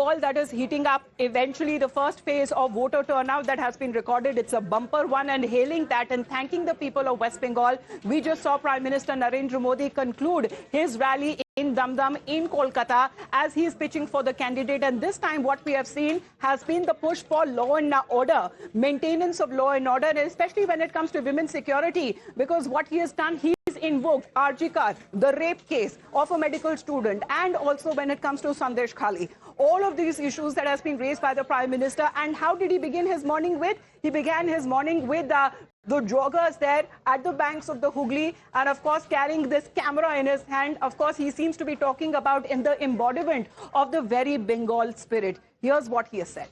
Bengal that is heating up. Eventually, the first phase of voter turnout that has been recorded, it's a bumper one, and hailing that and thanking the people of West Bengal. We just saw Prime Minister Narendra Modi conclude his rally in Dum in Kolkata as he is pitching for the candidate. And this time what we have seen has been the push for law and order, maintenance of law and order, and especially when it comes to women's security, because what he has done, he's invoked RG Kar, the rape case of a medical student, and also when it comes to Sandesh Khali. All of these issues that has been raised by the Prime Minister. And how did he begin his morning with? He began his morning with the joggers there at the banks of the Hooghly, and of course carrying this camera in his hand. Of course, he seems to be talking about in the embodiment of the very Bengal spirit. Here's what he has said.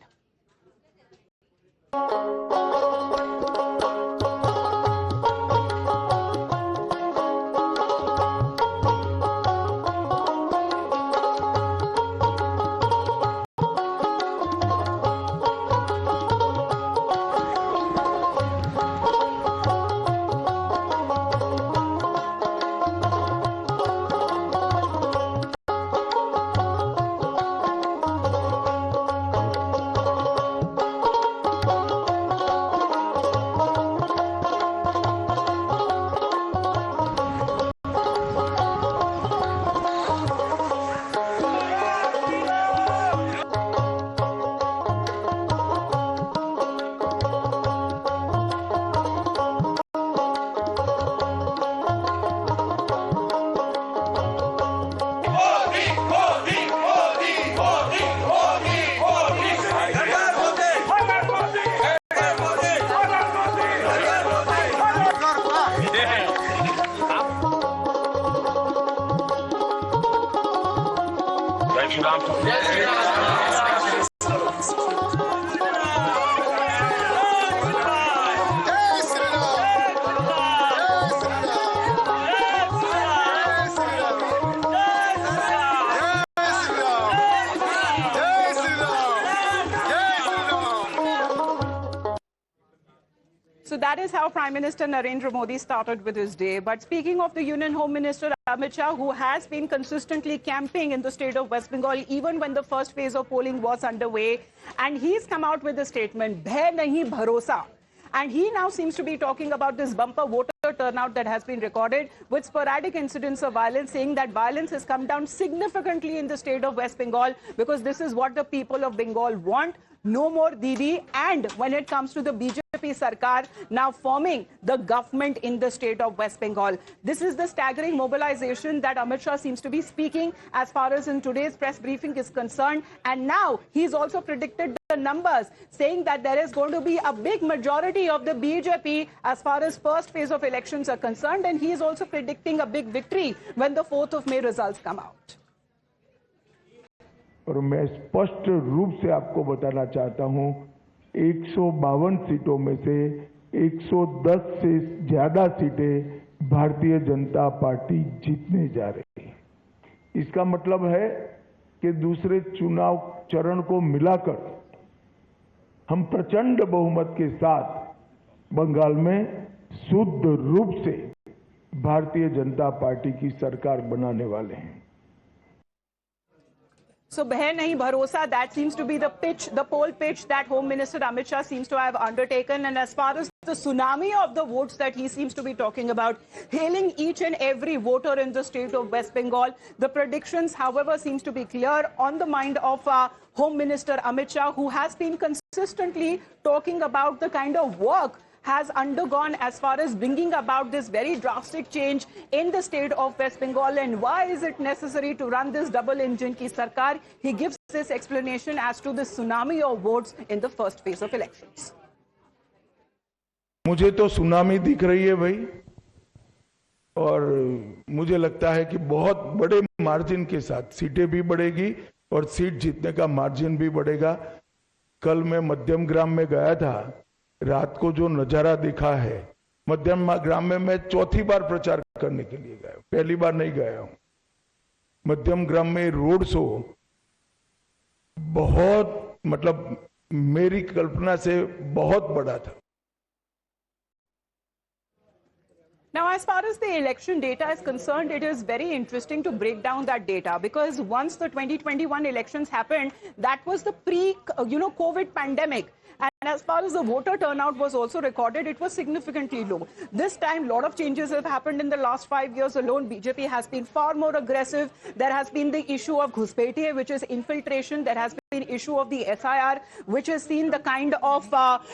So that is how Prime Minister Narendra Modi started with his day. But speaking of the Union Home Minister Amit Shah, who has been consistently camping in the state of West Bengal, even when the first phase of polling was underway, and he's come out with a statement, "Bhai nahi bharosa." And he now seems to be talking about this bumper voter turnout that has been recorded with sporadic incidents of violence, saying that violence has come down significantly in the state of West Bengal because this is what the people of Bengal want. No more Didi. And when it comes to the BJP Sarkar now forming the government in the state of West Bengal, this is the staggering mobilization that Amit Shah seems to be speaking as far as in today's press briefing is concerned. And now he's also predicted the numbers, saying that there is going to be a big majority of the BJP as far as first phase of elections are concerned. And he is also predicting a big victory when the 4th of May results come out. और मैं स्पष्ट रूप से आपको बताना चाहता हूं, 152 सीटों में से 110 से ज्यादा सीटें भारतीय जनता पार्टी जीतने जा रही है। इसका मतलब है कि दूसरे चुनाव चरण को मिलाकर हम प्रचंड बहुमत के साथ बंगाल में शुद्ध रूप से भारतीय जनता पार्टी की सरकार बनाने वाले हैं। So, "Bhai nahi bharosa," that seems to be the pitch, the poll pitch that Home Minister Amit Shah seems to have undertaken. And as far as the tsunami of the votes that he seems to be talking about, hailing each and every voter in the state of West Bengal, the predictions, however, seems to be clear on the mind of Home Minister Amit Shah, who has been consistently talking about the kind of work has undergone as far as bringing about this very drastic change in the state of West Bengal. And why is it necessary to run this double engine ki sarkar? He gives this explanation as to the tsunami of votes in the first phase of elections. मुझे तो tsunami दिख रही है भाई, और मुझे लगता है कि बहुत बड़े मार्जिन के साथ सीटें भी बढ़ेगी और सीट जीतने का मार्जिन भी बढ़ेगा। कल मैं मध्यम ग्राम में गया था, रात को जो नजारा दिखा है, मध्यम ग्राम में मैं चौथी बार प्रचार करने के लिए गया, पहली बार नहीं गया हूं। मध्यम ग्राम में रोड शो बहुत, मतलब मेरी कल्पना से बहुत बड़ा था। Now, as far as the election data is concerned, it is very interesting to break down that data, because once the 2021 elections happened, that was the COVID pandemic. And as far as the voter turnout was also recorded, it was significantly low. This time, a lot of changes have happened in the last 5 years alone. BJP has been far more aggressive. There has been the issue of Ghuspetiye, which is infiltration. There has been issue of the SIR, which has seen the kind of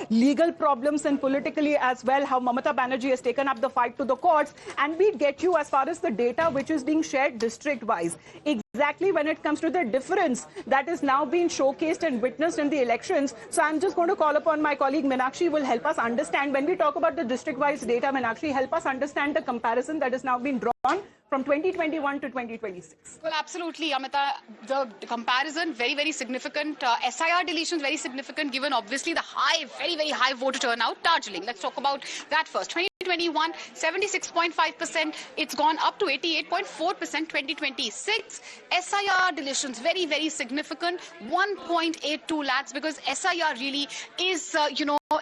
legal problems and politically as well, how Mamata Banerjee has taken up the fight to the courts. And we get you as far as the data which is being shared district-wise. Exactly when it comes to the difference that is now being showcased and witnessed in the elections. So I'm just going to call upon my colleague Meenakshi will help us understand. When we talk about the district-wise data, Meenakshi, help us understand the comparison that is now being drawn from 2021 to 2026. Well, absolutely, Amita. The comparison, very, very significant. SIR deletions, very significant, given obviously the high, very, very high voter turnout. Darjeeling, let's talk about that first. 2021, 76.5%. It's gone up to 88.4%. 2026, SIR deletions, very, very significant. 1.82 lakhs, because SIR really is,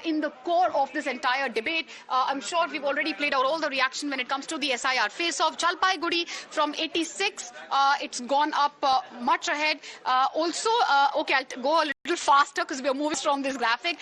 in the core of this entire debate. I'm sure we've already played out all the reaction when it comes to the SIR face-off. Jalpaiguri from 86, it's gone up much ahead. Okay, I'll go a little faster because we are moving from this graphic.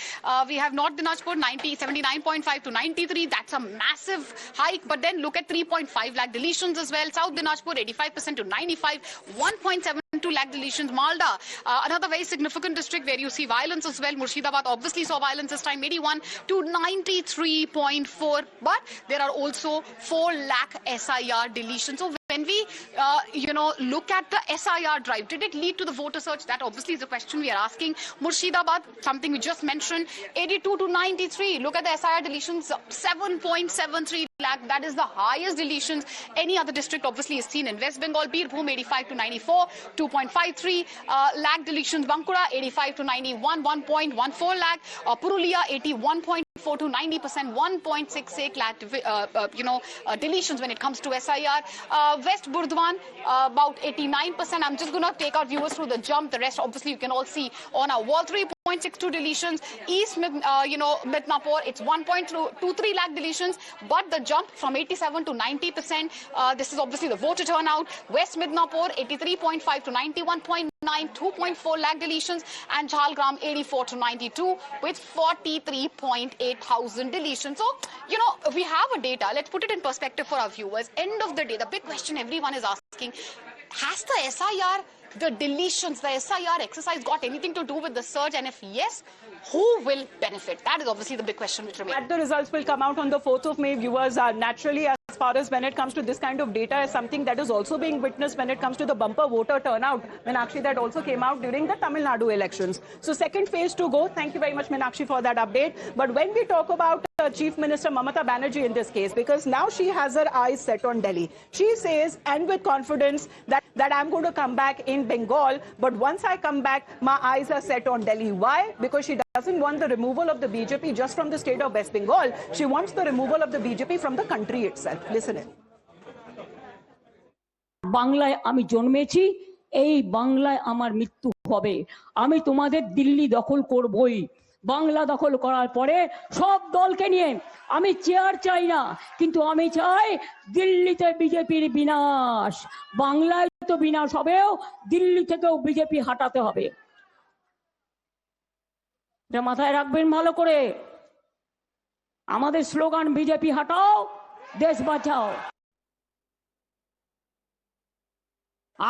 We have North Dinajpur 79.5 to 93. That's a massive hike. But then look at 3.5 lakh deletions as well. South Dinajpur 85% to 95. 1.72 lakh deletions. Malda, another very significant district where you see violence as well. Murshidabad obviously saw violence this time. 81 to 93.4. But there are also 4 lakh SIR deletions. So when we, look at the SIR drive, did it lead to the voter search? That obviously is a question we are asking. Murshidabad, something we just mentioned, 82 to 93. Look at the SIR deletions, 7.73 lakh. That is the highest deletions any other district obviously is seen in West Bengal. Birbhum, 85 to 94, 2.53 lakh deletions. Bankura, 85 to 91, 1.14 lakh. Purulia, 81.4 to 90%, 1.68 lakh, deletions when it comes to SIR. West Burdwan, about 89%. I'm just going to take our viewers through the jump. The rest, obviously, you can all see on our wall. 3.62 deletions. East, Midnapur, it's 1.23 lakh deletions. But the jump from 87 to 90%, this is obviously the voter turnout. West Midnapur, 83.5 to 91.9, 2.4 lakh deletions. And Jhalgram, 84 to 92 with 43.8 thousand deletions. So, we have a data. Let's put it in perspective for our viewers. End of the day, the big question everyone is asking, has the SIR, the deletions, the SIR exercise got anything to do with the surge? And if yes, who will benefit? That is obviously the big question which remains. But the results will come out on the 4th of May. Viewers are naturally, as far as when it comes to this kind of data, is something that is also being witnessed when it comes to the bumper voter turnout. Meenakshi, that also came out during the Tamil Nadu elections. So second phase to go. Thank you very much, Meenakshi, for that update. But when we talk about Chief Minister Mamata Banerjee in this case, because now she has her eyes set on Delhi. She says, and with confidence, that I'm going to come back in Bengal, but once I come back, my eyes are set on Delhi. Why? Because she doesn't want the removal of the BJP just from the state of West Bengal. She wants the removal of the BJP from the country itself. Listen in. বাংলায় আমি জন্মেছি, এই বাংলায় আমার মৃত্যু হবে। আমি তোমাদের দিল্লি দখল করবই। বাংলা দখল করার পরে সব দলকে নিয়ে আমি চেয়ার চাই না, কিন্তু আমি চাই দিল্লিতে বিজেপির বিনাশ। বাংলায় তো বিনাশ হবেও, দিল্লি থেকেও বিজেপি হটাতে হবে। এটা মাথায় রাখবেন ভালো করে। আমাদের স্লোগান বিজেপি হটাও, দেশ বাঁচাও।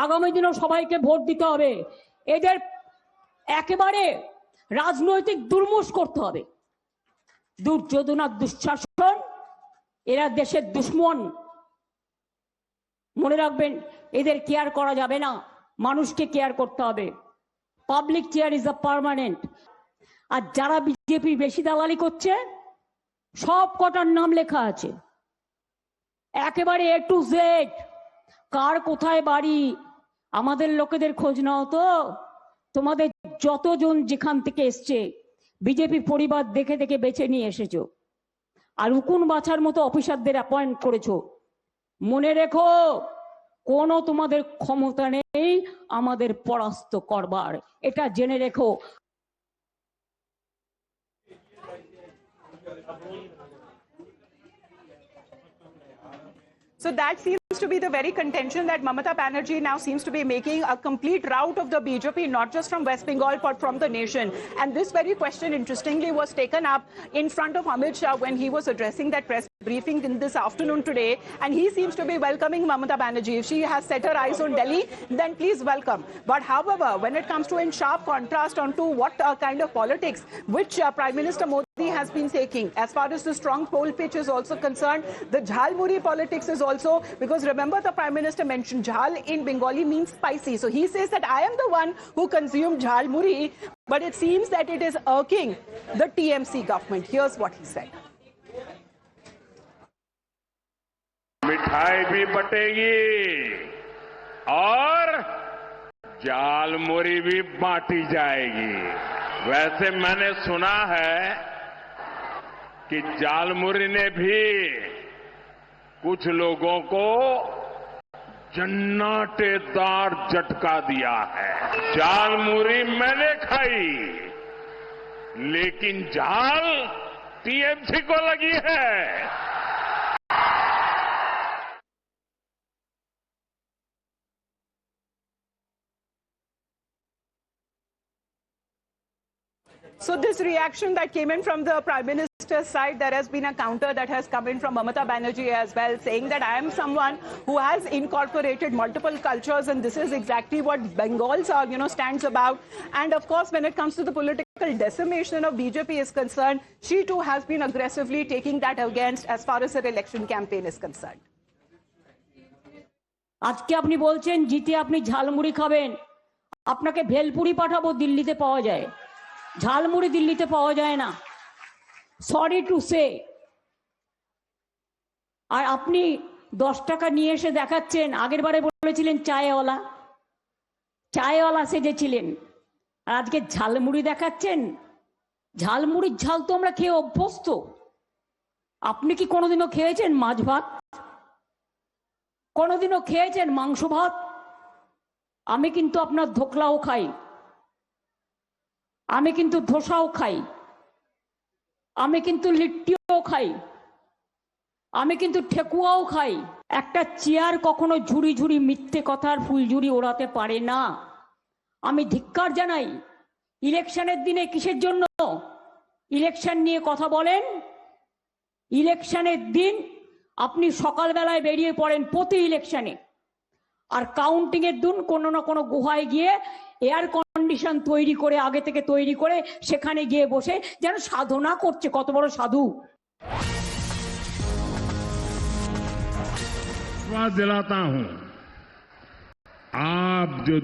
আগামী দিনেও সবাইকে ভোট দিতে হবে। এদের একেবারে রাজনৈতিক দুর্মুষ করতে হবে। দুর্যোধনা দুঃশাসন, এরা দেশের দুশ্মন। মনে রাখবেন, এদের কেয়ার করা যাবে না, মানুষকে কেয়ার করতে হবে। Public chair is a permanent. আর যারা বিজেপি বেশি দালালি করছে, সব কটার নাম লেখা আছে একেবারে এ টু জেড। কার কোথায় বাড়ি, আমাদের লোকেদের খোঁজ নাও তো। তোমাদের যতজন যেখান থেকে এসছে, বিজেপি পরিবার দেখে দেখে বেছে নিয়ে এসেছো, আর উকুন বাছার মতো অফিসারদের অ্যাপয়েন্ট করেছো। মনে রেখো, কোনো তোমাদের ক্ষমতা নেই আমাদের পরাস্ত করবার, এটা জেনে রেখো। So that seems to be the very contention that Mamata Banerjee now seems to be making a complete rout of the BJP, not just from West Bengal, but from the nation. And this very question, interestingly, was taken up in front of Amit Shah when he was addressing that press briefing in this afternoon today. And he seems to be welcoming Mamata Banerjee. If she has set her eyes on Delhi, then please welcome. But however, when it comes to in sharp contrast onto what kind of politics which Prime Minister Modi has been taking, as far as the strong poll pitch is also concerned, the Jhalmuri politics is also, because remember the Prime Minister mentioned Jhal in Bengali means spicy. So he says that I am the one who consumed Jhalmuri, but it seems that it is irking the TMC government. Here's what he said. मिठाई भी बटेगी और जालमुरी भी बांटी जाएगी। वैसे मैंने सुना है कि जालमुरी ने भी कुछ लोगों को जन्नाटेदार झटका दिया है। जालमुरी मैंने खाई, लेकिन झाल टीएमसी को लगी है। So this reaction that came in from the Prime Minister's side, there has been a counter that has come in from Mamata Banerjee as well, saying that I am someone who has incorporated multiple cultures, and this is exactly what Bengal's stands about. And of course, when it comes to the political decimation of BJP is concerned, she too has been aggressively taking that against as far as her election campaign is concerned. আজকে আপনি বলছেন জিতে আপনি ঝালমুড়ি খাবেন, আপনাকে ভেলপুরি পাঠাবো, দিল্লিতে পাওয়া যায়, ঝালমুড়ি দিল্লিতে পাওয়া যায় না, সরি টু সে। আর আপনি 10 টাকা নিয়ে এসে দেখাচ্ছেন, আগের বারে বলেছিলেন চায়ওয়ালা সেজেছিলেন, আর আজকে ঝালমুড়ি দেখাচ্ছেন। ঝালমুড়ির ঝাল তো আমরা খেয়ে অভ্যস্ত। আপনি কি কোনোদিনও খেয়েছেন মাছ ভাত? কোনোদিনও খেয়েছেন মাংস ভাত? আমি কিন্তু আপনার ধোকলাও খাই, আমি কিন্তু ধোসাও খাই, আমি কিন্তু লিট্টিও খাই, আমি কিন্তু ঠেকুয়াও খাই। একটা চেয়ার কখনো ঝুড়ি ঝুড়ি মিথ্যে কথার ফুলঝুরি ওড়াতে পারে না। আমি ধিক্কার জানাই। ইলেকশনের দিনে কিসের জন্য ইলেকশন নিয়ে কথা বলেন? ইলেকশনের দিন আপনি সকালবেলায় বেরিয়ে পড়েন প্রতি ইলেকশনে, আর কাউন্টিং এর দিন কোনো না কোনো গুহায় গিয়ে এয়ার কন্ডিশন তৈরি করে, আগে থেকে তৈরি করে সেখানে গিয়ে বসে যেন সাধনা করছে। কত বড় সাধু! दिलाता हूं, आप जो